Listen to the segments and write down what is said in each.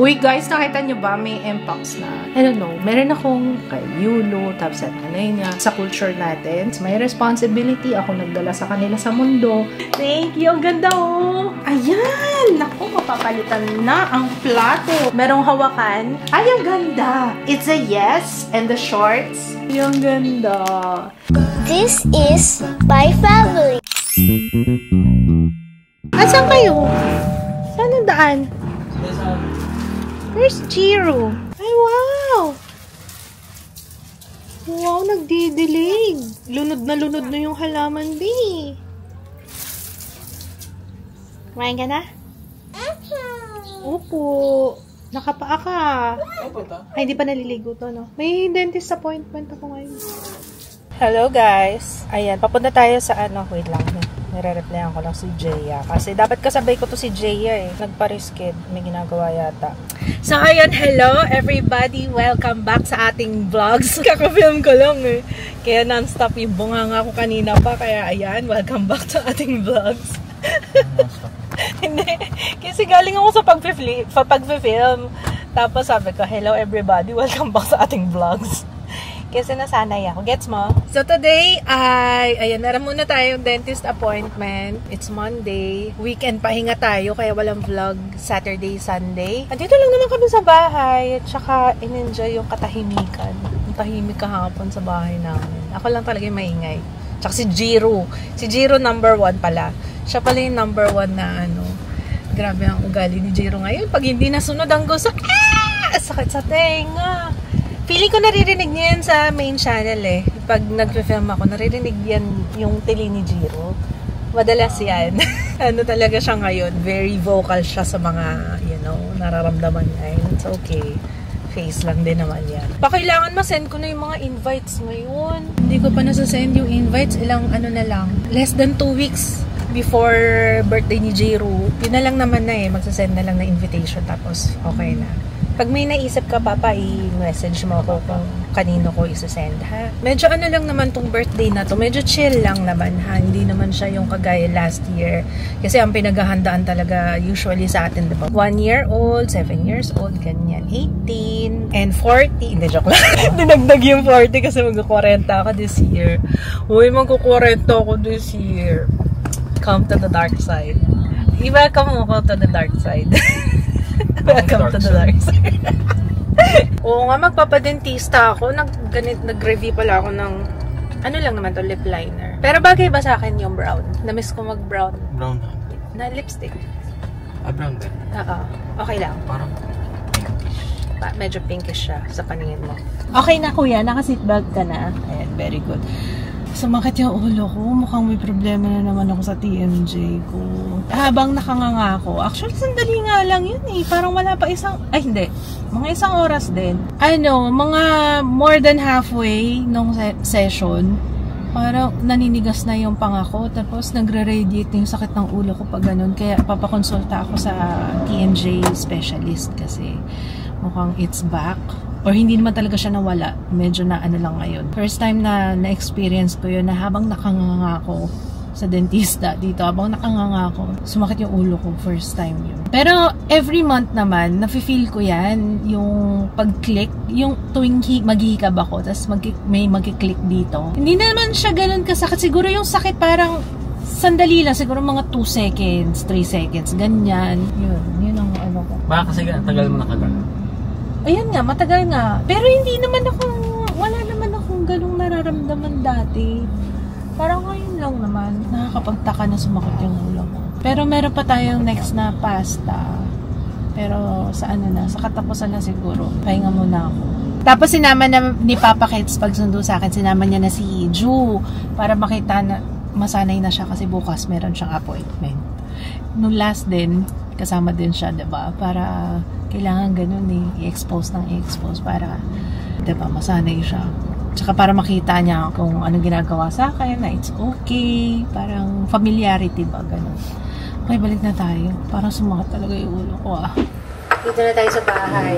Uy guys, nakita nyo ba may Mpox na? I don't know, meron akong kay Yulo, tapos at niya. Sa culture natin, may responsibility. Ako nagdala sa kanila sa mundo. Thank you! Ang ganda oh! Ayan! Naku, mapapalitan na ang plato. Merong hawakan. Ay, ang ganda! It's a yes and the shorts. Yung ganda. This is my family. Asan kayo? Saan ang daan? Where's Jiro? Ay, wow! Wow, nagdidilig. Lunod na yung halaman, B. Kumain ka na? Opo. Nakapaa ka. Ay, hindi pa naliligo to, no? May dentist appointment ako ngayon. Hello, guys. Ayan, papunta tayo sa wait lang. Nire-replyan ko lang si Jaya. Kasi dapat kasabay ko to si Jaya eh. Nagpa-risked. May ginagawa yata. So, ayan, hello everybody. Welcome back sa ating vlogs. Kakafilm ko lang eh. Kaya non-stop yung bunganga ko kanina pa. Kaya ayan, welcome back sa ating vlogs. Hindi. Kasi galing ako sa pag-film. Tapos sabi ko, hello everybody. Welcome back sa ating vlogs. Kasi nasanay ako. Gets mo? So today, ayan, meron muna tayong dentist appointment. It's Monday. Weekend pahinga tayo, kaya walang vlog Saturday, Sunday. Andito lang naman kami sa bahay. At saka, in-enjoy yung katahimikan. Yung tahimik kahapon sa bahay namin. Ako lang talaga yung maingay. Tsaka si Jiro. Si Jiro number 1 pala. Siya pala yung number 1 na grabe ang ugali ni Jiro ngayon. Pag hindi nasunod ang gusto, sakit sa tenga. Feeling ko naririnig niyo yan sa main channel eh. Pag nag-film ako, naririnig yan yung tili ni Jiro. Madalas yan. Talaga siya ngayon. Very vocal siya sa mga, nararamdaman niya. It's okay. Face lang din naman yan. Pakailangan ma-send ko na yung mga invites ngayon. Hindi ko pa nasa-send yung invites. Ilang na lang. Less than 2 weeks before birthday ni Jiro. Yun na lang naman na eh. Magsasend na lang na invitation tapos okay na. Pag may naisip ka, Papa, i-message mo ako kung kanino ko isasend, ha? Medyo lang naman tong birthday na to. Medyo chill lang naman, ha? Hindi naman siya yung kagaya last year. Kasi ang pinaghahandaan talaga usually sa atin, diba? 1 year old, 7 years old, ganyan. 18, and 40. Hindi, joke lang. Dinagdag yung 40 kasi mag-40 ako this year. Uy, mag-40 ako this year. Come to the dark side. I-welcome mo ko to the dark side. Welcome to the dark side. Oo nga, magpapadentista ako. Nag-review pala ako ng lang naman to, lip liner. Pero bagay ba sa akin yung brown? Na-miss ko mag-brown. Brown na lipstick. Brown din. Oo. Okay lang. Parang pinkish. Medyo pinkish siya sa paningin mo. Okay na kuya, naka-seatbelt ka na. Ayan, very good. Sumakit yung ulo ko. Mukhang may problema na naman ako sa TMJ ko. Habang nakanganga ako. Actually, sandali nga lang yun eh. Parang wala pa hindi. Mga isang oras din. Mga more than halfway nung session, parang naninigas na yung pangako. Tapos nagre-radiate yung sakit ng ulo ko pag ganun. Kaya papakonsulta ako sa TMJ specialist kasi mukhang it's back. Or hindi naman talaga siya nawala. Medyo na lang ngayon. First time na na-experience ko yun na habang nakanganga ako sa dentista dito, habang nakanganga ako, sumakit yung ulo ko. First time yun. Pero every month naman, nafe-feel ko yan. Yung pag-click, yung tuwing maghihikab ako, tapos may mag-click dito. Hindi naman siya ganun kasakit. Siguro yung sakit parang sandali lang. Siguro mga 2 seconds, 3 seconds. Ganyan. Yun ang ko. Baka kasi tagal mo nakagal. Ayan nga, matagal nga. Pero hindi naman wala naman akong ganung nararamdaman dati. Parang ngayon lang naman, nakakapagtaka na sumakit yung ulo ko. Pero meron pa tayong next na pasta. Pero sa sa katapusan na siguro. Pahinga muna ako. Tapos sinama na ni Papa Kids pagsundo sa akin, sinama niya na si Ju para makita na masanay na siya kasi bukas meron siyang appointment. Nung last din, kasama din siya, diba? Para kailangan ganun i-expose para, diba, masanay siya. Tsaka para makita niya kung anong ginagawa sa akin, na it's okay. Parang familiarity ba, ganun. Okay, balik na tayo. Parang sumakit talaga yung ulo ko, Dito na tayo sa bahay.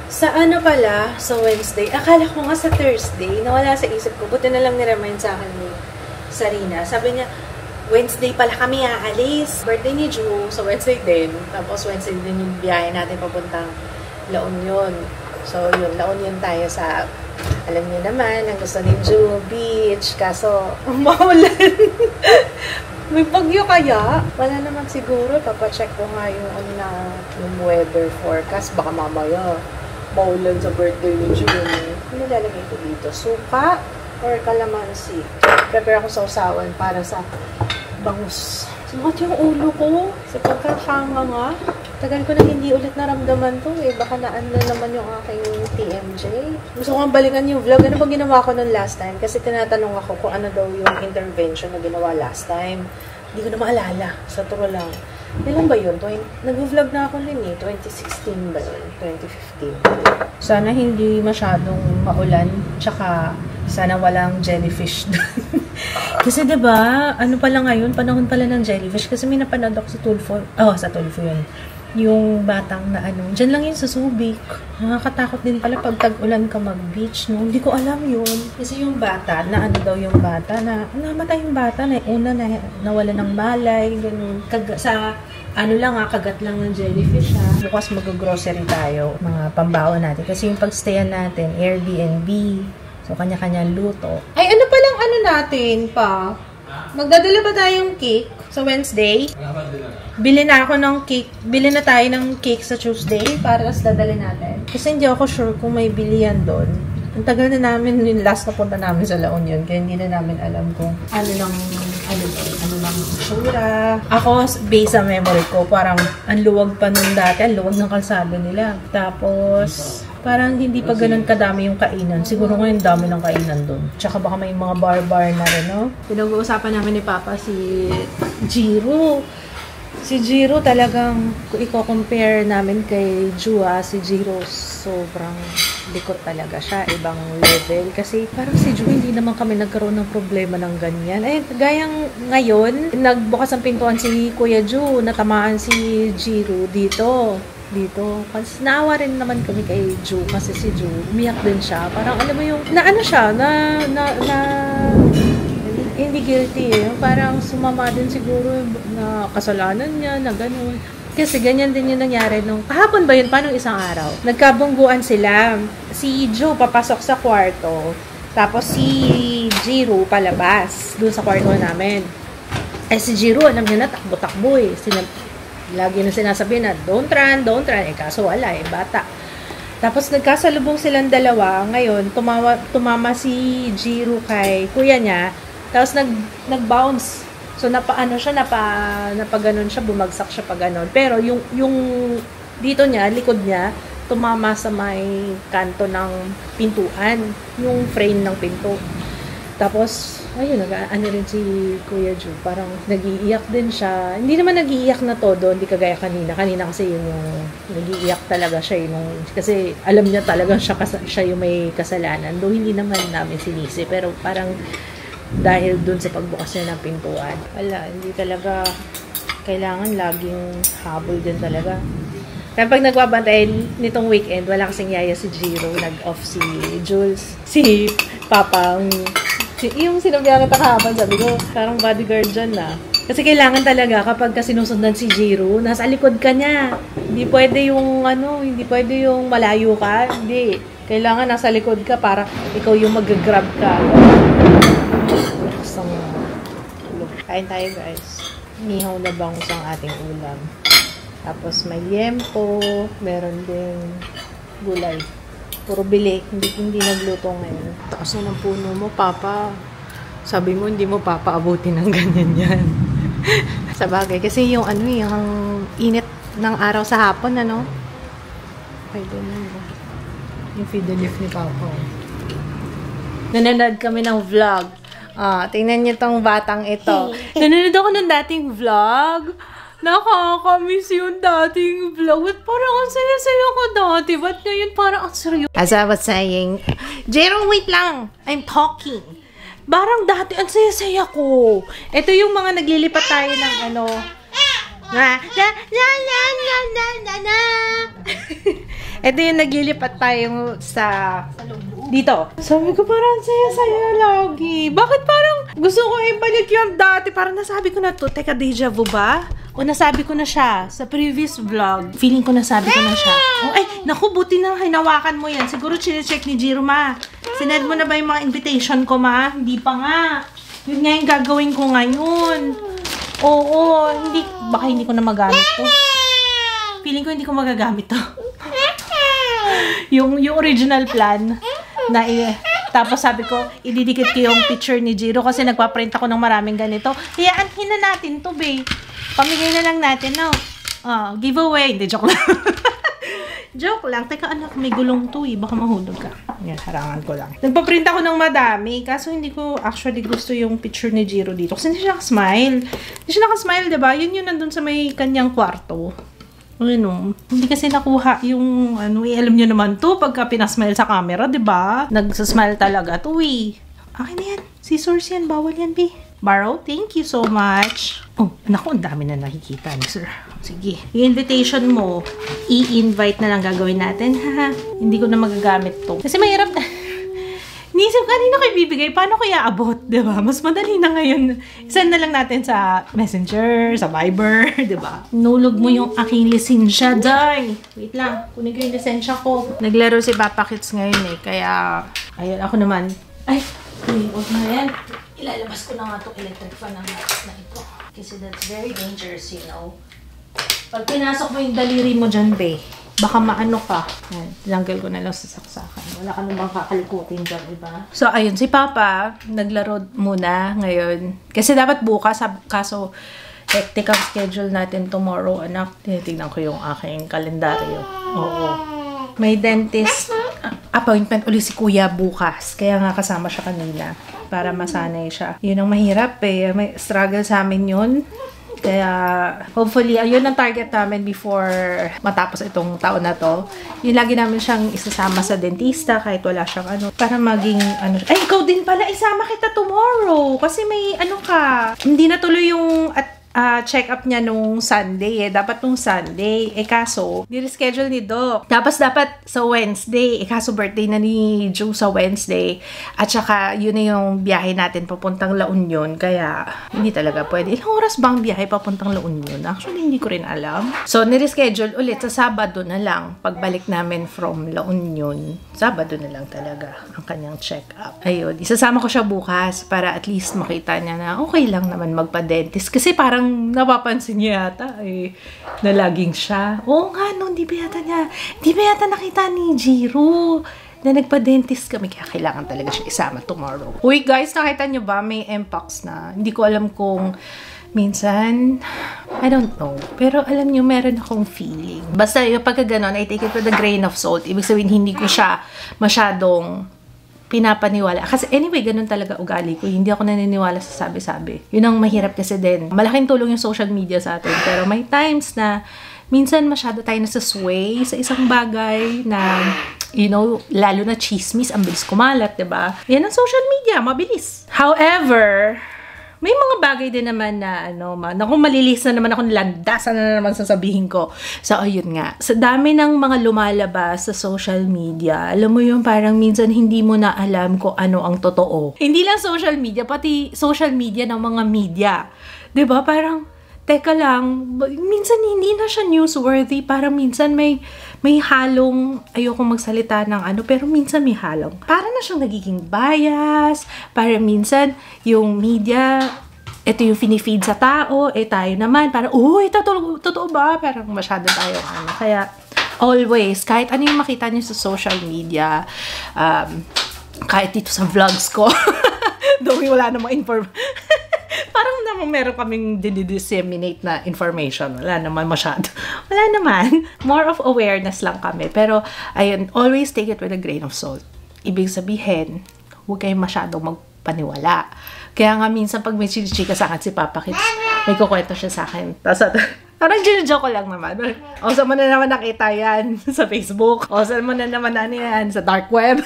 Sa pala, sa Wednesday. Akala ko nga sa Thursday, nawala sa isip ko. Buti na lang ni-remind sa akin ni Sarina. Sabi niya, Wednesday pala kami aalis. Birthday ni Ju, so Wednesday din. Tapos Wednesday din yung biyahe natin papuntang La Union. So yun, La Union tayo sa, alam niyo naman, ang gusto ni Ju, beach. Kaso, maulan. May bagyo kaya? Wala naman siguro. Papacheck ko nga yung, yung weather forecast. Baka mamaya, maulan sa birthday ni Ju. Ano lalagay ko dito? Suka or kalamansi? Prepare ako sa usawan para sa bangus. Sumat yung ulo ko sa pagkakanga nga. Tagal ko na hindi ulit naramdaman to eh. Baka naan na naman yung aking TMJ. Gusto ko balikan yung vlog. Ano ba ginawa ko nun last time? Kasi tinatanong ako kung ano daw yung intervention na ginawa last time. Hindi ko na maalala. Sa turo lang. Ilan ba yun? Nag-vlog na ako nun eh. 2016 ba yun? 2015. Sana hindi masyadong maulan. Tsaka sana walang jellyfish doon. Kasi diba, ano pala ngayon, panahon pala ng jellyfish. Kasi may napanood ako sa Tulfo. Sa Tulfo yun. Yung batang na dyan lang yun sa Subic. Nakakatakot din pala pag tag-ulan ka mag-beach, no? Hindi ko alam yun. Kasi yung bata, na daw yung bata, na namatay yung bata, na una na nawala ng malay, ganun. Kagat lang ng jellyfish, ha. Bukas mag-grocery tayo, mga pambaon natin. Kasi yung pagstayan natin, Airbnb. So, kanya-kanyang luto. Ay, ano palang natin pa? Magdadala ba tayong cake sa Wednesday? Bili na ako ng cake. Bili na tayo ng cake sa Tuesday para sa dadali natin. Kasi hindi ako sure kung may bili yan doon. Ang tagal na namin yung last na punta namin sa La Union. Kaya hindi na namin alam kung ano lang sura. Ako, based sa memory ko, parang ang luwag pa nun dati. Ang luwag ng kalsada nila. Tapos, parang hindi pa ganun kadami yung kainan. Siguro ngayon dami ng kainan doon. Tsaka baka may mga bar-bar na rin, no? Pinag-uusapan namin ni Papa si Jiro. Si Jiro talagang, kung i-compare namin kay Ju, si Jiro sobrang likot talaga siya. Ibang level. Kasi parang si Ju, hindi naman kami nagkaroon ng problema ng ganyan. Ay, gayang ngayon, nagbukas ang pintuan si Kuya Ju, natamaan si Jiro dito. Kasi naawa rin naman kami kay Ju. Kasi si Ju, umiyak din siya. Parang alam mo yung, hindi guilty eh. Parang sumama din siguro na kasalanan niya, na gano'n. Kasi ganyan din yung nangyari nung, kahapon ba yun? Paano isang araw? Nagkabungguan sila. Si Ju papasok sa kwarto. Tapos si Jiro palabas doon sa kwarto namin. Si Jiro, alam niya na, takbo-takbo eh. Lagi na sinasabi na, don't run. Kaso wala bata. Tapos nagkasalubong silang dalawa. Ngayon, tumama si Jiro kay kuya niya. Tapos nag-bounce. So, napaganon siya, bumagsak siya paganon. Pero, yung dito niya, likod niya, tumama sa may kanto ng pintuan. Yung frame ng pinto. Tapos, ayun, rin si Kuya Ju. Parang nag-iiyak din siya. Hindi naman nag-iiyak na todo, hindi kagaya kanina. Kanina kasi yung nag-iiyak talaga siya. Kasi alam niya talaga siya yung may kasalanan. Though hindi naman namin sinisi. Pero parang dahil dun sa pagbukas niya ng pintuan. Wala, hindi talaga kailangan laging habol din talaga. Kaya pag nagbabantay nitong weekend, wala kasing yaya si Jiro, nag-off si Jules, si Papa, yung sinabihan kita kahapon, sabi ko, parang bodyguard dyan na. Kasi kailangan talaga kapag sinusundan si Jiro, nasa likod ka niya. Hindi pwede yung malayo ka. Hindi. Kailangan nasa likod ka para ikaw yung mag-grab ka. Kain tayo guys. Nihaw na bangus ang ating ulam. Tapos may liempo, meron ding gulay. Puro bili, hindi nagluto ngayon. Taas na ng puno mo, Papa. Sabi mo, hindi mo papaabutin ng ganyan yan. Sa bagay, kasi yung init ng araw sa hapon, I don't know. Yung feed the leaf ni Papa. Nanonood kami ng vlog. Tingnan niyo tong batang ito. Nanonood ako ng dating vlog. Nakakamiss yung dating vlog. Parang ang saya-saya ko dati. Ba't ngayon parang ang seryoso? As I was saying, Jero, wait lang. I'm talking. Parang dati ang saya-saya ko. Ito yung mga naglilipat tayo ng Ito yung naglilipat tayo dito. Sabi ko parang saya-saya lagi. Bakit parang Gusto ko ibalik yung dati. Parang nasabi ko na to. Teka, deja vu ba? O nasabi ko na siya sa previous vlog. Feeling ko nasabi ko na siya. Oh, ay, naku, buti na hinawakan mo yan. Siguro chinecheck ni Jiro, ma. Sinend mo na ba yung mga invitation ko, ma? Hindi pa nga. Yun nga yung gagawin ko ngayon. Oo, hindi, baka hindi ko na magamit to. Feeling ko hindi ko magagamit to. yung original plan na tapos sabi ko, ididikit ko yung picture ni Jiro kasi nagpaprint ako ng maraming ganito. Kaya anhin na natin to, babe. Pamigay na lang natin, no? Giveaway. Hindi, joke lang. Joke lang. Teka, anak, may gulong to, eh. Baka mahulog ka. Yan, harangan ko lang. Nagpaprint ako ng madami, kaso hindi ko actually gusto yung picture ni Jiro dito. Kasi hindi siya nakasmile. Hindi siya nakasmile, diba? Yun nandun sa may kanyang kwarto. Ano, hindi kasi nakuha yung, alam nyo naman to, pagka pinasmile sa camera, diba? Nagsasmile talaga to, eh. Akin na yan. Scissors yan. Bawal yan, B. Borrow, thank you so much. Oh, naku, ang dami na nakikita ni sir. Sige. Yung invitation mo, i-invite na lang gagawin natin, ha? Hindi ko na magagamit to. Kasi mahirap na. Niisip kanina ko ibibigay, paano ko iaabot, diba? Mas madali na ngayon. Send na lang natin sa Messenger, sa Viber, diba? Nulog mo yung aking lisensya, Day. Wait lang, kunin ko yung lisensya ko. Naglaro si Papa Kits ngayon eh, kaya, ayun, ako naman. Ay, huwag na yan. Ilalabas ko na nga itong electric fan ng house na ito. Kasi that's very dangerous, you know. Pag pinasok mo yung daliri mo dyan, be, baka maano ka. Yan, tinanggal ko na lang sa saksakan. Wala ka namang kakalikutin dyan, diba? So, ayun, si Papa, naglaro muna ngayon. Kasi dapat bukas, kaso hectic ang schedule natin tomorrow, anak. Tinitignan ko yung aking kalendaryo. Oo. May dentist appointment ulit si Kuya bukas. Kaya nga kasama siya kanina para masanay siya. Yun ang mahirap eh. May struggle sa amin yun. Kaya hopefully, ayun ang target namin before matapos itong taon na to. Yun lagi namin siyang isasama sa dentista kahit wala siyang para maging Ay, ikaw din pala, isama kita tomorrow. Kasi may ka. Hindi natuloy yung check-up niya nung Sunday eh. Dapat nung Sunday. Eh kaso, nireschedule ni Doc. Dapat sa Wednesday. Eh kaso birthday na ni Joe sa Wednesday. At saka, yun na yung biyahe natin papuntang La Union. Kaya, hindi talaga pwede. Ilang oras bang biyahe papuntang La Union? Actually, hindi ko rin alam. So, nireschedule ulit sa Sabado na lang. Pagbalik namin from La Union. Sabado na lang talaga ang kanyang check-up. Ayun. Isasama ko siya bukas para at least makita niya na okay lang naman magpa-dentist. Kasi parang napapansin niya yata na laging siya. Oo nga, no, di ba yata nakita ni Jiro na nagpa-dentist kami, kaya kailangan talaga siya isama tomorrow. Uy guys, nakita niyo ba may Mpox na? Hindi ko alam kung minsan, I don't know. Pero alam niyo, meron akong feeling. Basta yung pagka ganon, I take it with a grain of salt. Ibig sabihin, hindi ko siya masyadong pinapaniwala. Kasi anyway, ganun talaga ugali ko. Hindi ako naniniwala sa sabi-sabi. Yun ang mahirap kasi din. Malaking tulong yung social media sa atin. Pero may times na minsan masyado tayo nasasway sa isang bagay na, you know, lalo na chismis, ang bilis kumalat, diba? Yan ang social media, mabilis. However, may mga bagay din naman na, kung malilis na naman ako, landasan na naman sasabihin ko. So, ayun nga. Sa dami ng mga lumalabas sa social media, alam mo yung parang minsan hindi mo na alam kung ano ang totoo. Hindi lang social media, pati social media ng mga media. 'Di ba? Parang, teka lang, minsan hindi na siya newsworthy. Parang minsan may halong, ayoko magsalita ng pero minsan may halong. Para na siyang nagiging bias. Para minsan, yung media, ito yung finifeed sa tao, tayo naman, parang, uy, totoo ba? Parang masyado tayo, Kaya, always, kahit ano yung makita niyo sa social media, kahit dito sa vlogs ko, though wala namang parang naman meron kaming disseminate na information. Wala naman masyado. Wala naman. More of awareness lang kami. Pero, ayun, always take it with a grain of salt. Ibig sabihin, huwag kayong masyadong magpaniwala. Kaya nga minsan pag may chika sa akin si Papa Kits, may kukwento siya sa akin. Tapos, parang joke ko lang naman. O, saan mo na naman nakita yan? Sa Facebook. O, saan mo na naman yan? Sa dark web.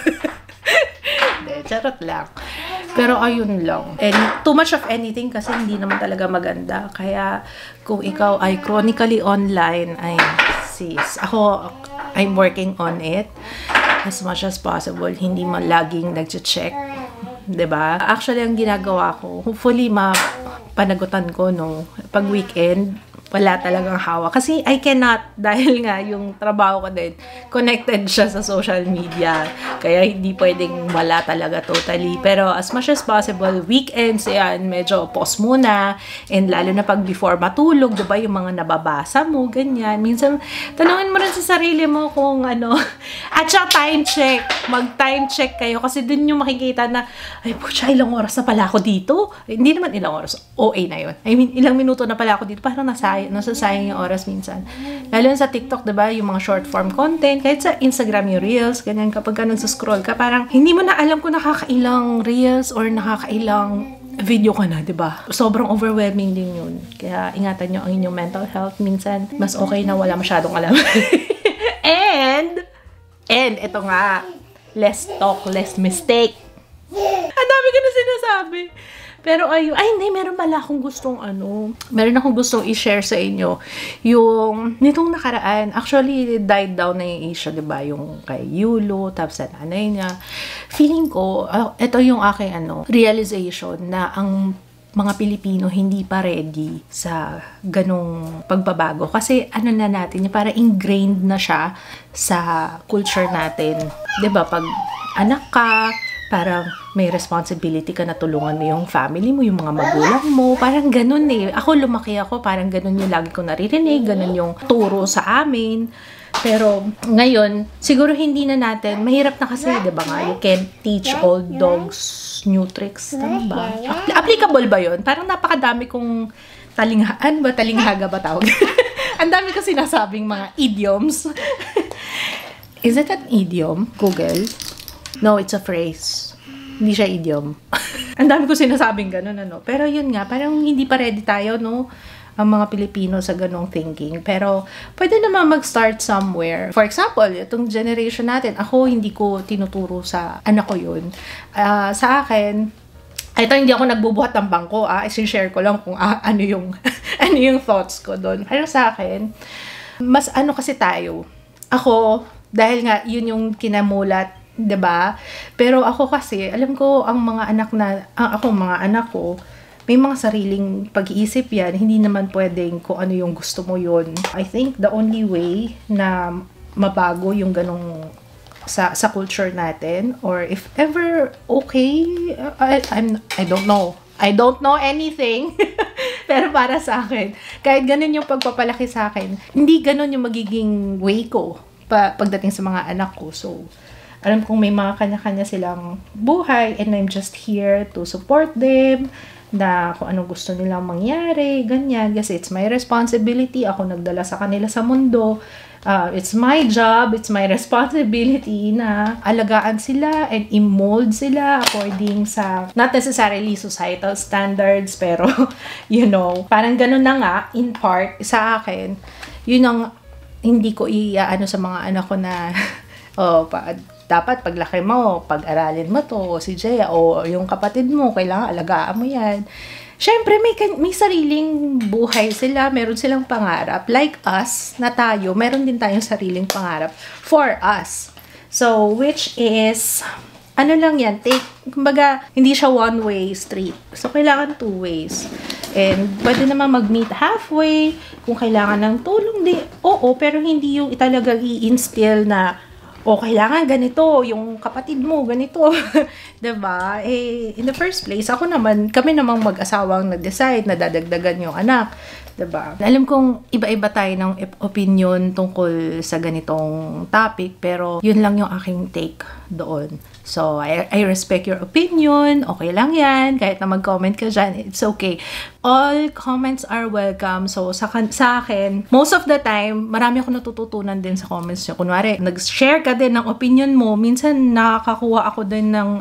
Hindi, charot lang. Pero ayun lang. And too much of anything kasi hindi naman talaga maganda. Kaya kung ikaw ay chronically online, ay sis, I'm working on it as much as possible. Hindi mo laging nag-check 'Diba? Actually, ang ginagawa ko, hopefully panagutan ko no pag weekend, wala talagang hawak. Kasi I cannot, dahil nga yung trabaho ko din, connected siya sa social media. Kaya hindi pwedeng wala talaga totally. Pero as much as possible, weekends, yan, medyo pause muna. And lalo na pag before matulog, diba, yung mga nababasa mo, ganyan. Minsan, tanungin mo rin sa sarili mo kung ano. At saka time check. Mag-time check kayo. Kasi dun yung makikita na, ay, pucha, ilang oras na pala ako dito. Hindi naman ilang oras. OA na yun. I mean, ilang minuto na pala ako dito. Parang nasasayang yung oras minsan. Lalo sa TikTok, diba, yung mga short form content, kahit sa Instagram yung reels, ganyan, kapag ka nagsascroll ka, parang hindi mo na alam kung nakakailang reels or nakakailang video ka na, diba? Sobrang overwhelming din yun. Kaya ingatan nyo ang inyong mental health. Minsan, mas okay na wala masyadong alam. And ito nga, less talk, less mistake. Ang dami ko na sinasabi. Pero hindi, meron akong gustong i-share sa inyo. Yung, nitong nakaraan, actually, died down na yung Asia, diba? Yung kay Yulo, tapos sa nanay niya. Feeling ko, ito yung aking realization na ang mga Pilipino hindi pa ready sa ganong pagbabago. Kasi na natin, para ingrained na siya sa culture natin. Diba? Pag anak ka, parang may responsibility ka na tulungan mo yung family mo, yung mga magulang mo. Parang ganun eh. Ako, lumaki ako, parang ganun yung lagi ko naririnig, ganun yung turo sa amin. Pero ngayon, siguro hindi na natin, mahirap na kasi, di ba nga, you can't teach old dogs new tricks. Tama ba? Applicable ba yun? Parang napakadami kong talinghaga ba tawag? Ang dami ko sinasabing mga idioms. Is it an idiom? Google? No, it's a phrase. Hindi siya idiom. Ang dami ko sinasabing ganun, Pero yun nga, parang hindi pa ready tayo, ang mga Pilipino sa ganong thinking. Pero, pwede naman mag-start somewhere. For example, itong generation natin, ako, hindi ko tinuturo sa anak ko yun. Sa akin, ito, hindi ako nagbubuhat ng bangko, I-share ko lang kung ano yung thoughts ko doon. Pero sa akin, mas kasi tayo. Ako, dahil nga, yun yung kinamulat, 'di ba? Pero ako kasi, alam ko ang mga anak ko, may mga sariling pag-iisip yan. Hindi naman pwedeng kung ano yung gusto mo yun. I think the only way na mabago yung ganong sa culture natin, or if ever okay, I don't know. I don't know anything. Pero para sa akin, kahit ganun yung pagpapalaki sa akin, hindi ganun yung magiging way ko pagdating sa mga anak ko. So, alam kong may mga kanya-kanya silang buhay, and I'm just here to support them, na kung anong gusto nilang mangyari, ganyan. Kasi it's my responsibility. Ako nagdala sa kanila sa mundo. It's my job, it's my responsibility na alagaan sila and i-mold sila according sa, not necessarily societal standards, pero, parang ganun na nga, in part, sa akin, yun ang hindi ko sa mga anak ko na, dapat paglaki mo, pag-aralin mo to, si Jaya, o yung kapatid mo, kailangan alagaan mo yan. Siyempre, may sariling buhay sila, meron silang pangarap. Like us, na tayo, meron din tayong sariling pangarap for us. So, which is, lang yan, kumbaga, hindi siya one-way street. So, kailangan two ways. And, pwede naman mag-meet halfway, kung kailangan ng tulong, pero hindi yung talaga i-instill na, kailangan ganito, yung kapatid mo, ganito. Diba? In the first place, kami namang mag-asawang nag-decide na dadagdagan yung anak. Diba? Alam kong iba-iba tayo ng opinion tungkol sa ganitong topic, pero yun lang yung aking take doon. So, I respect your opinion. Okay lang yan. Kahit na mag-comment ka dyan, it's okay. All comments are welcome. So, sa akin, most of the time, marami ako natututunan din sa comments nyo. Kunwari, nag-share ka din ng opinion mo. Minsan, nakakakuha ako din ng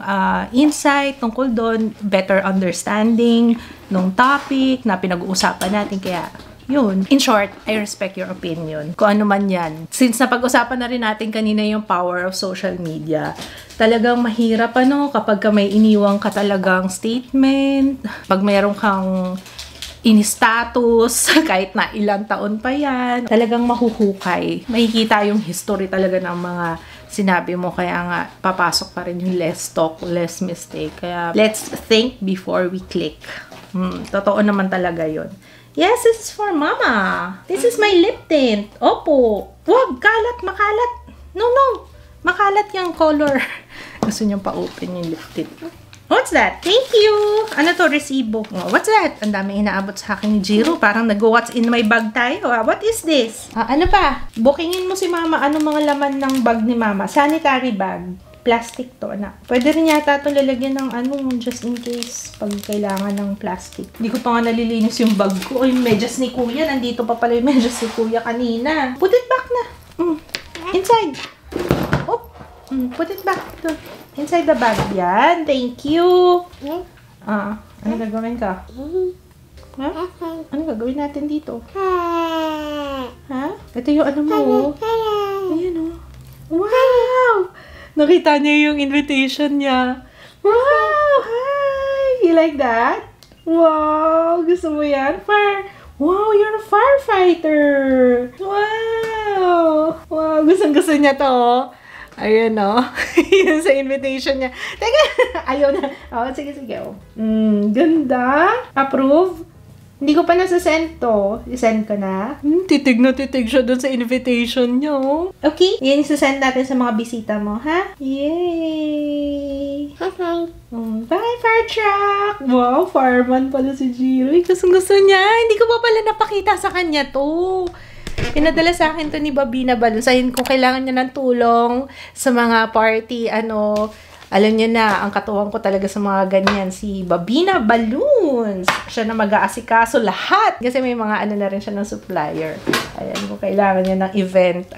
insight tungkol doon, better understanding ng topic na pinag-uusapan natin. Kaya, yun. In short, I respect your opinion. Kung ano man yan. Since napag-usapan na rin natin kanina yung power of social media, talagang mahirap kapag may iniwang ka talagang statement. Pag mayroon kang in-status, kahit na ilang taon pa yan. Talagang mahuhukay. Makikita yung history talaga ng mga sinabi mo. Kaya nga, papasok pa rin yung less talk, less mistake. Kaya, let's think before we click. Totoo naman talaga yun. Yes, this is for Mama. This is my lip tint. Opo. Wag, kalat, makalat. No. Makalat yung color. Gusto niyang pa-open yung lip tint. What's that? Thank you! Ano to? Resibo. Oh, what's that? Ang dami inaabot sa akin ni Jiro. Parang nag-what's in my bag tayo. What is this? Ano pa? Bookingin mo si Mama. Ano mga laman ng bag ni Mama? Sanitary bag. Plastic to, anak. Pwede rin yata ito lalagyan ng just in case pag kailangan ng plastic. Hindi ko pa nga nalilinis yung bag ko. Yung medyas ni Kuya. Nandito pa pala yung medyas ni Kuya kanina. Put it back na. Inside. Put it back. Inside the bag. Yan. Thank you. Ano gagawin ka? Ha? Ano gagawin natin dito? Ha? Ito yung ano mo. Ayan o. Wow! Nakita niya yung invitation niya. Wow! Hi! You like that? Wow! Gusto mo yan? Wow! You're a firefighter! Wow! Wow! Gustong-gusto niya to. Ayan o. Yun sa invitation niya. Teka! Ayaw na. Sige. Ganda. Approve. Hindi ko pa nasa-send to. I-send ko na. Titig na titig siya dun sa invitation niyo. Okay? Yan isa-send natin sa mga bisita mo, ha? Yay! Bye. Bye, fire truck! Wow, fireman pala si Jiro. Gusto niya. Hindi ko pa pala napakita sa kanya to. Pinadala sa akin to ni Babina Balloons. Sahin kung kailangan niya ng tulong sa mga party, alam niyo na, ang katuwang ko talaga sa mga ganyan, si Babina Balloons. Siya na mag-aasikaso lahat. Kasi may mga na rin siya ng supplier. Ayan, kung kailangan niya ng event,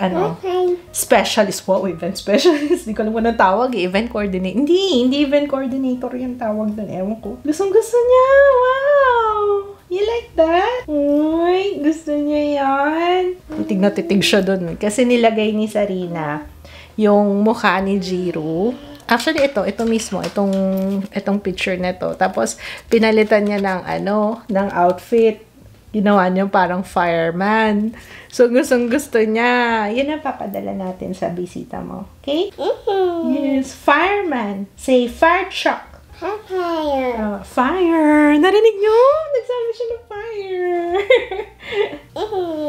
specialist po, event specialist. Hindi ko alam kung anong tawag, event coordinator. Hindi event coordinator yung tawag doon. Ewan ko. Gusto niya. Wow! You like that? Uy, gusto niya yan. Titig na titig siya doon. Kasi nilagay ni Sarina yung mukha ni Jiro. Actually, ito mismo, itong picture na to. Tapos, pinalitan niya ng outfit. Ginawa niya parang fireman. So, gusto niya. Yun ang papadala natin sa bisita mo. Okay? Yes, fireman. Say, fire truck. Fire. Fire. Narinig niyo? Nagsabi siya ng fire.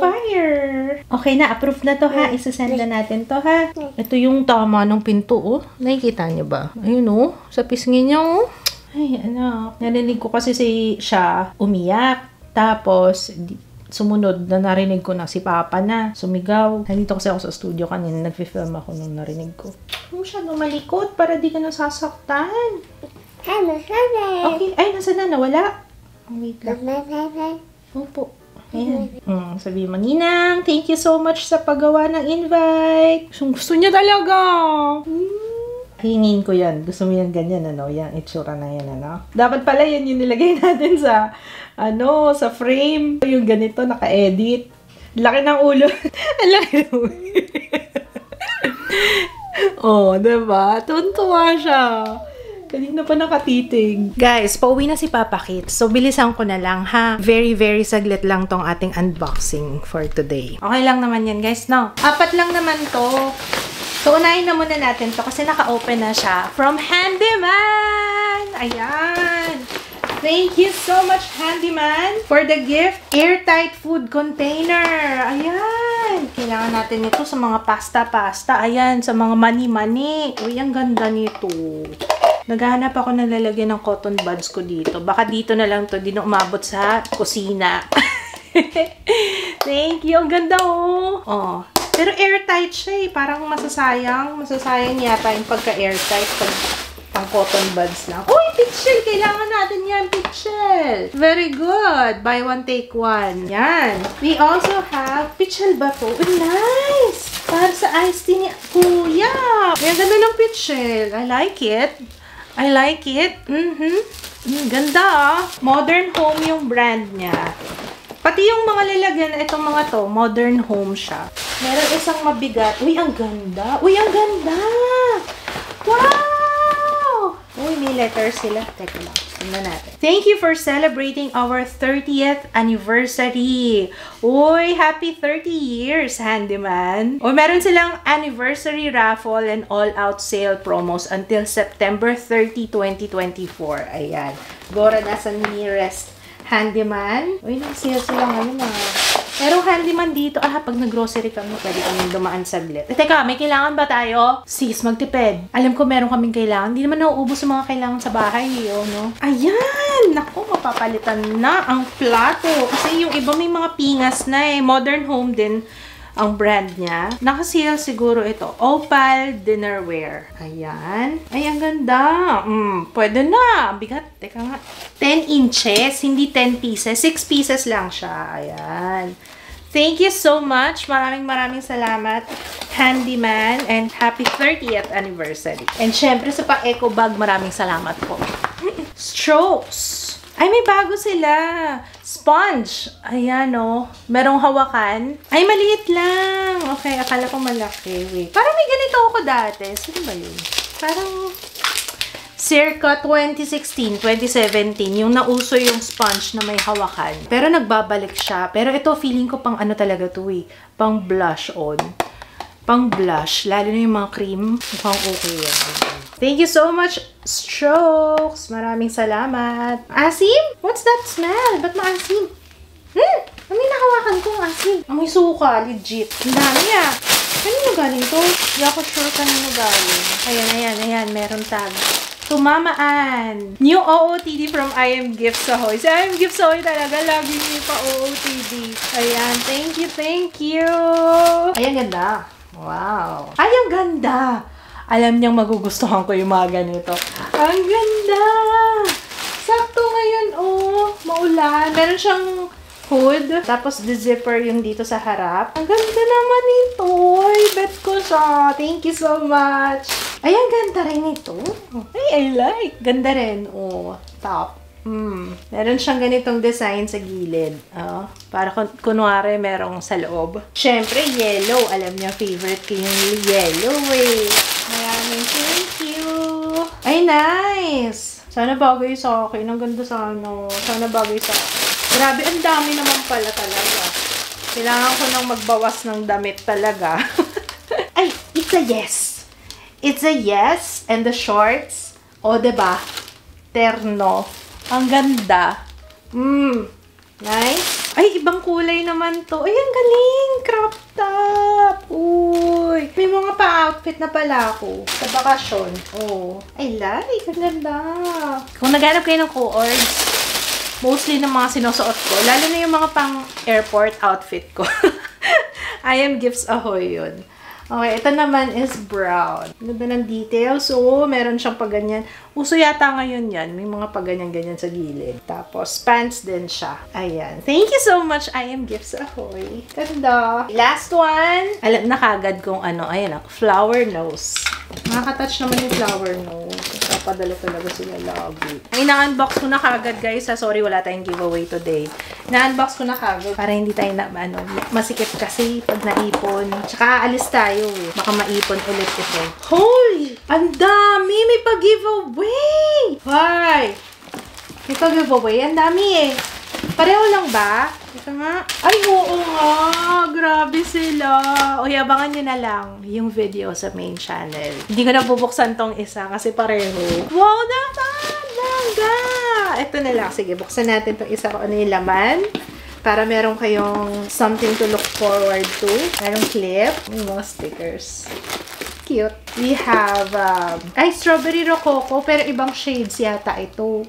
Fire. Okay na, approve na to ha. Isasend na natin to ha. Ito yung tama ng pinto oh. Nakikita niyo ba? Ayun oh. Sa pisngi niya oh. Ay anak. Narinig ko kasi siya umiyak. Tapos, sumunod na narinig ko na si Papa na sumigaw. Nandito kasi ako sa studio kanina. Nag-film ako nung narinig ko. Huwag siya malikot para di ka nasasaktan. Okay. Ay, nasa na? Nawala? Wait lang. Opo. Ayan. Sabi mo, Ninang, thank you so much sa paggawa ng invite. Gusto niya talaga. Hingin ko yan. Gusto mo yan ganyan, Yan, itsura na yan, Dapat pala yan yung nilagay natin sa, sa frame. Yung ganito, naka-edit. Laki ng ulo. Ang laki ng ulo. Diba? Tuntua siya. Kanina pa nakatitig. Guys, pauwi na si Papa Kit. So, bilisan ko na lang, ha? Very, very saglit lang tong ating unboxing for today. Okay lang naman yan, guys, no? 4 lang naman to. So, unahin na muna natin to kasi naka-open na siya. From Handyman! Ayan! Thank you so much, Handyman, for the gift. Airtight food container. Ayan! Kailangan natin ito sa mga pasta-pasta. Ayan, sa mga mani-mani. Uy, ang ganda nito. Naghahanap ako ng lalagyan ng cotton buds ko dito. Baka dito na lang to. Di na umabot sa kusina. Thank you. Ang ganda oh. Pero airtight siya eh. Parang masasayang. Masasayang yata yung pagka-airtight pang cotton buds lang. Uy, pitchel! Kailangan natin yan, pitchel. Very good. Buy one, take one. Yan. We also have, pitchel ba to? Oh, nice! Para sa iced tea ni Kuya. Yan, ganda ng pitchel. I like it. Ganda Modern Home yung brand niya. Pati yung mga lalagyan, itong mga to, Modern Home siya. Meron isang mabigat. Uy, ang ganda. Wow! Uy, may letters sila. Teka lang. Tingnan natin. Thank you for celebrating our 30th anniversary. Uy, happy 30 years, Handyman. Uy, meron silang anniversary raffle and all-out sale promos until September 30, 2024. Ayan. Gora nasa nearest Handyman. Uy, nag-sale sila ngayon Merong Handyman dito. Pag nag-grocery kami, pwede kami dumaan saglit. Teka, may kailangan ba tayo? Sis, magtipid. Alam ko meron kaming kailangan. Hindi naman nauubos yung mga kailangan sa bahay, no? Ayan! Naku, mapapalitan na ang plato. Kasi yung iba may mga pingas na Modern Home din ang brand niya. Naka-sale siguro ito. Opal Dinnerware. Ayan. Ay, ang ganda. Pwede na. Bigat. Teka nga. 10 inches. Hindi 10 pieces. 6 pieces lang siya. Ayan. Thank you so much. Maraming salamat, Handyman. And happy 30th anniversary. And syempre sa pa-eco bag, maraming salamat po. Strokes. Ay, may bago sila. Sponge. Ayan, merong hawakan. Ay, maliit lang. Okay, akala ko malaki. Wait. Parang may ganito ako dati. Sino ba yun? Parang circa 2016, 2017, yung nauso yung sponge na may hawakan. Pero nagbabalik siya. Pero ito, feeling ko pang ano talaga to pang blush on. Pang blush. Lalo na yung mga cream. Mukhang okay yan. Thank you so much, Strokes. Maraming salamat. Asim? What's that smell? Ba't maasim? Ano yung nakawakan kong asim? Amoy suka, legit. Ang dami Kanino galing to? Hindi ako sure kanino galing. Ayan. Meron tag. Tumamaan. New OOTD from I Am Gifts Ahoy. Si I Am Gifts Ahoy talaga. Lagi niyo pa OOTD. Ayan. Thank you. Ayan, ganda. Wow. Ay, ang ganda. Alam niyang magugustuhan ko yung mga ganito. Ang ganda! Sakto ngayon, maulan. Meron siyang hood. Tapos, the zipper yung dito sa harap. Ang ganda naman ito. Bet ko siya. Thank you so much. Ay, ang ganda rin ito. Ay, I like. Ganda rin. Top. Meron siyang ganitong design sa gilid. Para kunwari merong sa loob. Syempre, yellow. Alam niya, favorite ko yung yellow Maraming thank you. Ay, nice. Sana bagay sa akin. Ang ganda sana bagay sa akin. Grabe, ang dami naman pala talaga. Kailangan ko nang magbawas ng damit talaga. Ay, it's a yes. It's a yes. And the shorts. Diba? Terno. Ang ganda. Nice. Ay, ibang kulay naman to. Ay, ang galing. Crop top. Uy. May mga pa-outfit na pala ako sa bakasyon. I like. Ang ganda. Kung naghanap kayo ng co-ords, mostly ng mga sinusuot ko, lalo na yung mga pang-airport outfit ko. I Am Gifts Ahoy yun. Okay, ito naman is brown. Ganda ng details. Meron siyang paganyan. Uso yata ngayon yan. May mga paganyan-ganyan sa gilid. Tapos, pants din siya. Ayan. Thank you so much, I Am Gifts Ahoy. Ganda. Last one. Alam na kagad kung ano. Ayan, flower nose. Nakaka-touch naman yung flower nose. Papadala talaga sila lagi. Ina-unbox ko na kagad, guys. Sorry, wala tayong giveaway today. Na-unbox ko na kagad para hindi tayo masikip kasi pag naipon. Tsaka aalis tayo Baka maipon ulit ito. Holy! Ang dami! May pag-giveaway! Why? May pag-giveaway? Ang dami Pareho lang ba? Ito nga. Ay, oo nga. Grabe sila. Abangan nyo na lang yung video sa main channel. Hindi ko na bubuksan tong isa kasi pareho. Wow naman! Langga! Ito na lang. Sige, buksan natin tong isa kung ano yung laman. Para meron kayong something to look forward to. Merong clip. May mga stickers. Cute. We have, strawberry rococo, pero ibang shades yata ito.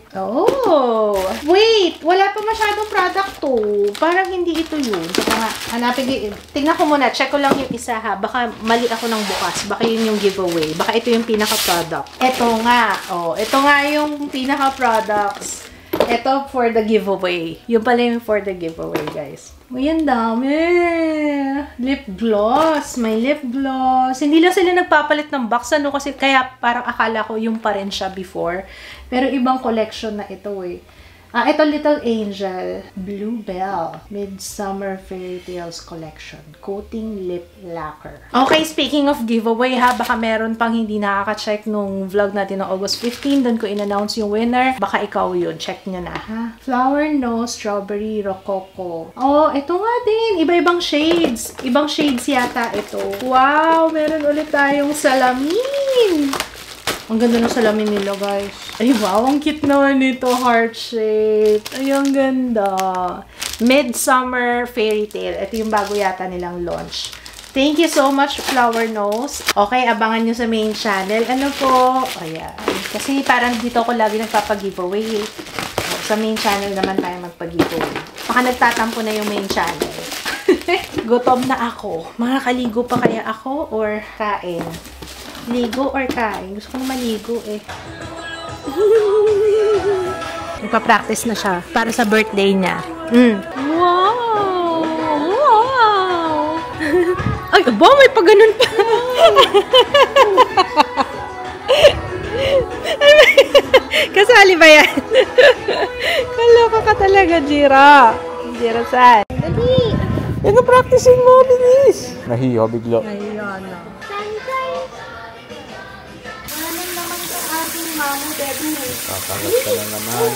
Wait! Wala pa masyadong product to. Parang hindi ito yun. Saka nga, hanapin ko. Tingnan ko muna. Check ko lang yung isa Baka mali ako ng bukas. Baka yun yung giveaway. Baka ito yung pinaka-product. Ito nga. Ito nga yung pinaka-products. Ito for the giveaway. Yung pala yung for the giveaway, guys. Uy, ang dami. Lip gloss. May lip gloss. Hindi lang sila nagpapalit ng box, kasi kaya parang akala ko yung pa rin siya before. Pero ibang collection na ito, Ito Little Angel. Bluebell. Midsummer Fairy Tales Collection. Coating Lip Lacquer. Okay, speaking of giveaway ha, baka meron pang hindi nakaka-check nung vlog natin ng August 15. Doon ko in-announce yung winner. Baka ikaw yun. Check nyo na ha. Flower Nose Strawberry Rococo. Oh, ito nga din. Iba-ibang shades. Ibang shades yata ito. Wow! Meron ulit tayong salamin. Ang ganda ng salamin nila, guys. Ay, wow. Ang cute naman nito. Heart shape. Ay, ang ganda. Midsummer Fairy Tale. Ito yung bago yata nilang launch. Thank you so much, Flower Nose. Okay, abangan nyo sa main channel. Ano po? Ayan. Kasi parang dito ako lagi nagpapag-giveaway. Sa main channel naman tayo magpag-giveaway. Baka nagtatampo na yung main channel. Gutom na ako. Makakaligo pa kaya ako or kain? Ligo or kain? Gusto kong maligo eh. Nagpa-practice na siya para sa birthday niya. Wow! Wow! Ay, aba, may pa ganun pa. Kasali ba yan? Kaloka ka talaga, Jira. Jira, saan? Dali! Nag-practicing mo, bilis! Nahiyo, biglo. Nahiyo na. Kakagat ka na naman.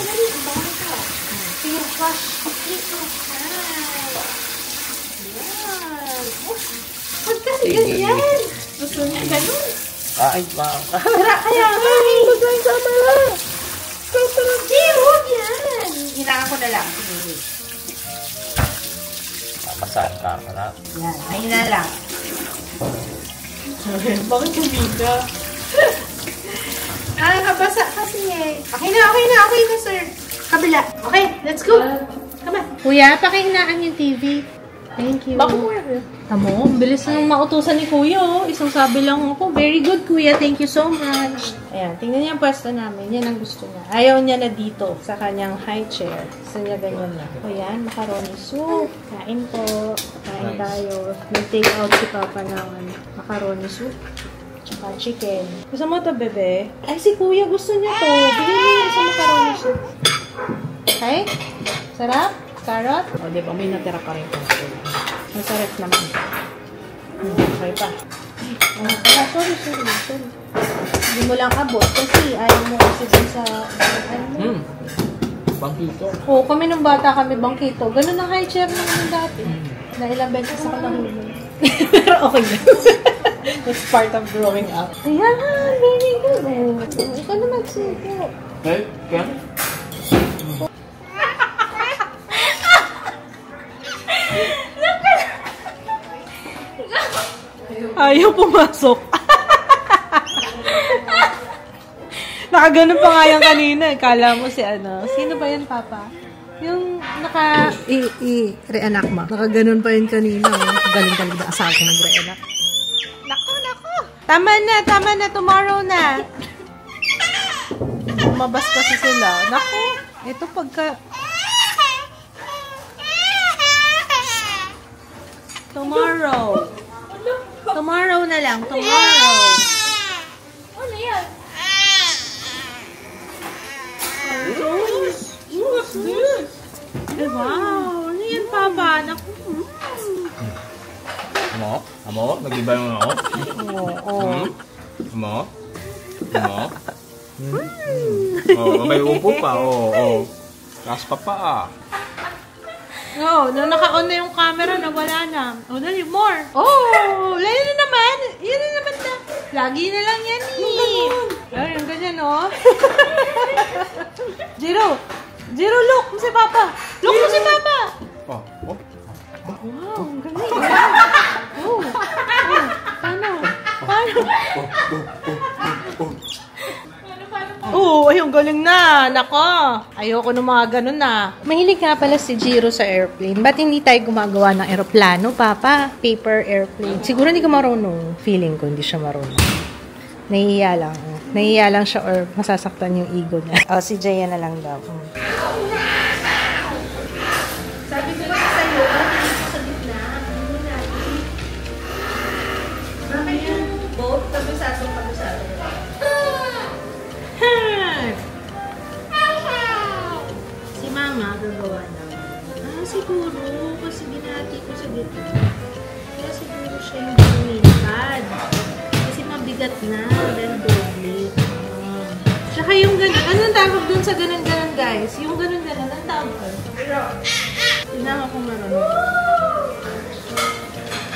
Huwag kasi ganyan. Gusto niya ganun. Ay, wow. Tara, kaya nga. Huwag lang sama lang. Huwag yan. Hinaan ko na lang. Papasaan ka na. Yan, mahina lang. Bakit kumita? Nakabasa kasi eh. Okay na, sir. Kabila. Okay, let's go. Come on. Kuya, pakihinaan yung TV. Thank you. Bakit kuya? Tamo, bilis nang mautusan ni kuya, oh. Isang sabi lang ako. Very good, kuya. Thank you so much. Ayan, tingnan niya yung pwesto namin. Yan ang gusto niya. Ayaw niya na dito sa kanyang high chair. Gusto niya ganyan na. O yan, macaroni soup. Kain po. Kain tayo. Nag-take out si Papa ng macaroni soup. Tsaka chicken. Gusto mo ito, bebe? Ay, si kuya gusto niya to. Bigyan mo yan sa macaroni soup. Okay? Sarap? Carrot? O, diba? May natira ka rin. Masarap naman. Okay pa. Sorry. Hindi mo lang abot kasi ayaw mo kasi dun sa Bangkito. Oo, kami nung bata kami bangkito. Ganun ang high chair naman dati. Na ilang beses ako nahulog. Pero okay lang. It's part of growing up. Ayan, very good. Ikaw na magsuko. Eh, kaya? Ayaw pumasok. Nakaganon pa nga yan kanina. Kala mo si ano. Sino ba yan, Papa? Yung re-enact mo. Nakaganon pa yun kanina. Galing-galing na asawa ko nag-re-enact. Nako. Tama na. Tomorrow na. Lumabas kasi sila. Nako. Ito pagka... Tomorrow na lang. Tomorrow. Ano yan? What's this? Wow. Ano yan, Papa? Naku. Amo? Nag-iba yung ako? Oo. Amo? Oh, may upo pa. Oo. Taas pa. No, nung naka-on na yung camera, nawala na. Oh, dali, more. Oh, lalo na naman. Yan na naman na. Lagi na lang yan eh. Ay, yung ganyan, oh. Jiro, look mo si Papa. Look mo si Papa. Oh. Wow, ang galing. Oh. Paano? Oo, ay, ang galing na. Nako. Ayoko ng mga ganun na. Mahilig nga pala si Jiro sa airplane. Ba't hindi tayo gumagawa ng aeroplano, Papa? Paper airplane. Siguro hindi ka marunong. Feeling ko hindi siya marunong. Nahihiya lang siya or masasaktan yung ego niya. Oh, si Jaya na lang daw. Sabi ko ba sa'yo, sa gitna? Bakit yung boat? Kabusasong. Si mabigat na. Then doble. Tsaka yung ganun. Anong tawag dun sa ganun-ganun, guys? Yung ganun-ganun. Anong tawag dun? Tinama ko marunong.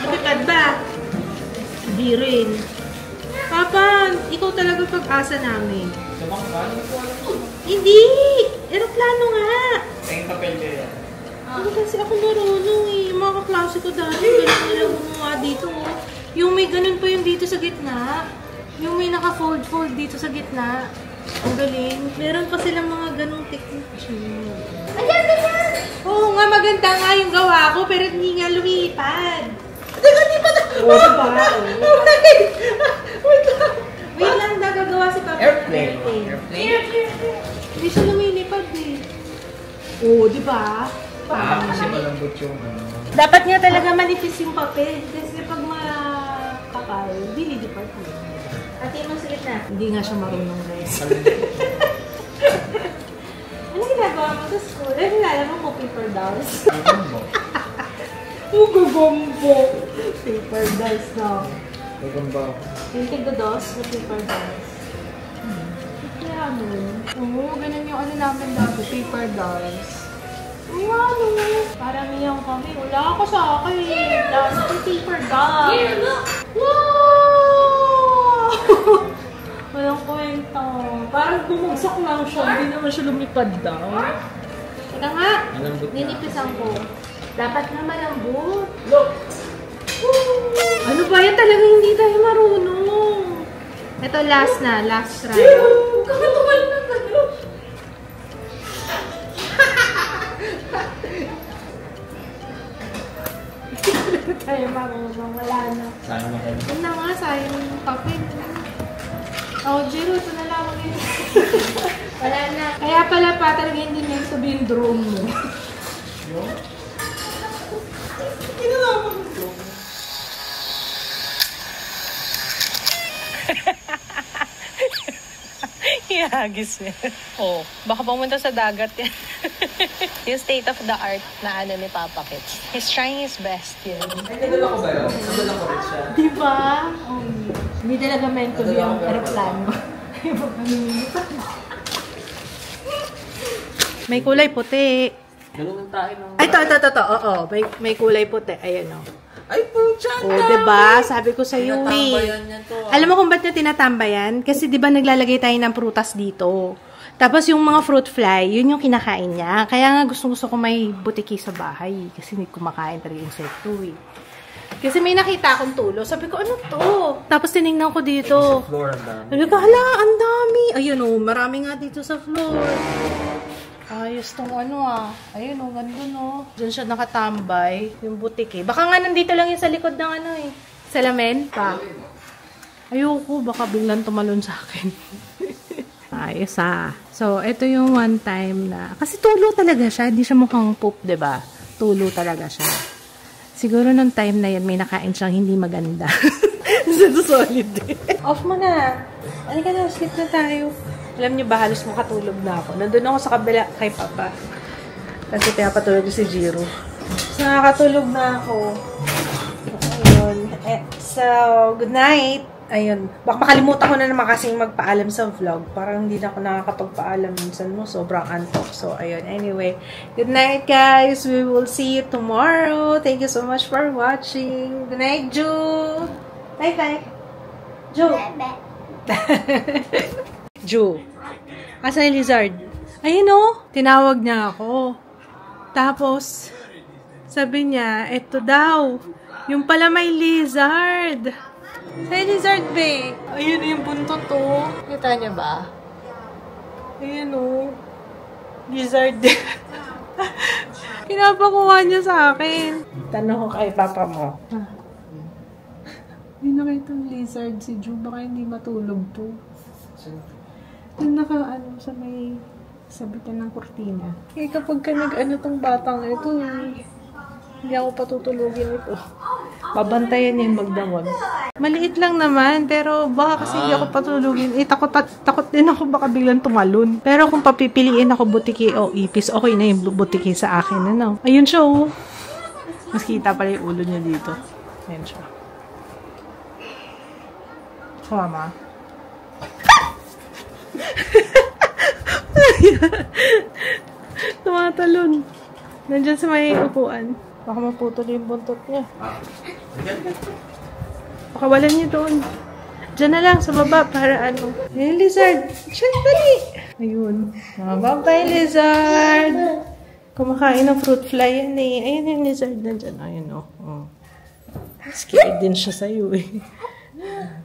Lumipad ba? Di rin. Papa, ikaw talaga pag-asa namin. Hindi! Aeroplano nga! Tingin papel kayo. Ano kasi ako marunong eh. Mga kaklase ko dati, ganun nila gumawa dito. Yung may ganun pa yung dito sa gitna. Yung may naka-fold-fold dito sa gitna. Ang galing. Meron pa silang mga ganung technique. Oo nga, maganda nga yung gawa ko, pero hindi nga lumipad. Hindi pa na. Oo, diba? Wait lang, nagagawa si Papa. Airplane. Hindi siya lumilipad eh. Oo, diba? Kasi malambot yung Dapat nga talaga manipis yung papel. Kasi pag makakapal, dililipad mo. Ate mo sa gitna. Hindi nga siya marunong, guys. Ano ginagawa mo sa school? Ano ginagawa mo paper dolls? Gagombo. Paper dolls na. Gagombo. Yung tigdo-dos na paper dolls. Kaya mo. Oo, ganun yung ano namin dati. Paper dolls. Ano? Parang iyan kami. Wala ako sa akin. Last ko paper dolls. Here, look! Wow! Walang kwenta. Parang bumagsak lang siya. Hindi naman siya lumipad daw. Teka nga. Ninipisan ko. Dapat na malambot. Look! Ano ba yan? Talagang hindi tayo marunong. Ito last na. Last try. Huwag ka matumal na gano'n. Hindi tayo marunong. Wala na. Sayang na kayo. Ano na nga, sayang yung papel. Oh, Jiro, ito na lang. Wala na. Kaya pala pa, talaga hindi nyo sabihin drone mo. Kinalaman mo drone. Hihagis yan. Oh, baka pumunta sa dagat yan. Yung state of the art na ano ni Papa Kits. He's trying his best yun. Ay, nadala ko ba yun? Nadala ko rin siya. Diba? Hindi talaga meant to be yung aeroplano. May kulay puti. Ganun tayo ng... Ay, ito. Oo, may kulay puti. Ayan o. Ay, pucha! O, diba? Sabi ko sa iyo eh. Alam mo kung ba't niya tinatambayan? Kasi diba naglalagay tayo ng prutas dito. Tapos yung mga fruit fly, yun yung kinakain niya. Kaya nga gusto ko may butiki sa bahay. Kasi hindi kumakain talaga insekto eh. Kasi may nakita akong tulo. Sabi ko, ano to? Tapos tinignan ko dito. Sa floor ang dami. Sabi ko, hala, ang dami. Ayun o, marami nga dito sa floor. Ayos tong ano ah. Ayun o, ganda no. Diyan siya nakatambay. Yung butiki. Baka nga nandito lang yung sa likod ng ano eh. Salamin pa. Ayoko, baka biglang tumalon sa akin. Ayos ah. So, ito yung one time na... Kasi tulo talaga siya. Hindi siya mukhang poop, diba? Tulo talaga siya. Siguro nung time na yun, may nakain siyang hindi maganda. Solid eh. Off mo na. Halika na, sleep na tayo. Alam niyo ba, halos makatulog na ako. Nandun ako sa kabila kay Papa. Kasi pinapatulog si Jiro. So, nakakatulog na ako. Ayun. So, good night. Ayun. Baka makalimutan ko na naman kasing magpaalam sa vlog. Parang hindi na ako nakakapagpaalam minsan mo. Sobrang antok. So, ayun. Anyway, good night guys. We will see you tomorrow. Thank you so much for watching. Good night, Ju. Bye-bye. Ju. Ju. Asan yung lizard? Ayun o. Tinawag niya ako. Tapos, sabi niya, eto daw. Yung pala may lizard. Say lizard, babe. Ayun yung buntot to. Kita niya ba? Ayun o. Lizard. Pinapakuha niya sa akin. Tanong ko kay Papa mo. Hindi na kayo itong lizard si Ju. Baka hindi matulog to. Yung naka-ano sa may sabitan ng kurtina. Eh kapag ka nag-ano tong batang ito, hindi ako patutulogin ito. Babantayan niya yung magdamag. Maliit lang naman, pero baka kasi hindi ako patulogin. Eh, takot din ako baka biglang tumalon. Pero kung papipiliin ako butiki o ipis, okay na yung butiki sa akin. Ano? Ayun siya, oh. Mas kita pala yung ulo niya dito. Ayun siya. Mama. Tumatalon. Nandyan sa may upuan. Baka maputol yung buntot niya. Pakawalan niya doon. Diyan na lang sa baba para ano. Ayun, lizard. Diyan, dali. Ayun. Mababay, lizard. Kumakain ng fruit fly yan eh. Ayun yung lizard. Nandyan. Ayun o. Oh. Scared din siya sa'yo eh.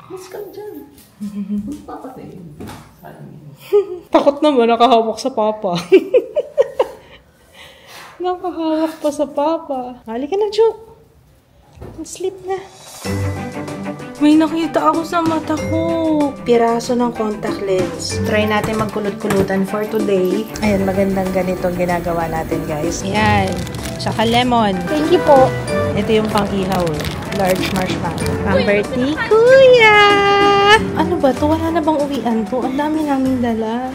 Mas ka dyan. Papatay. Takot naman, nakahawak sa papa. Nakahawak pa sa papa. Halika na, Jo. Sleep na. May nakita ako sa mata ko. Piraso ng contact lens. Try natin magkulot-kulutan for today. Ayan, magandang ganito ginagawa natin, guys. Ayan. Tsaka lemon. Thank you po. Ito yung pang-ihaw. Large marshmallow. Pang-birthday, kuya! Ano ba to? Wala na bang uwian to? Ang dami naming dala.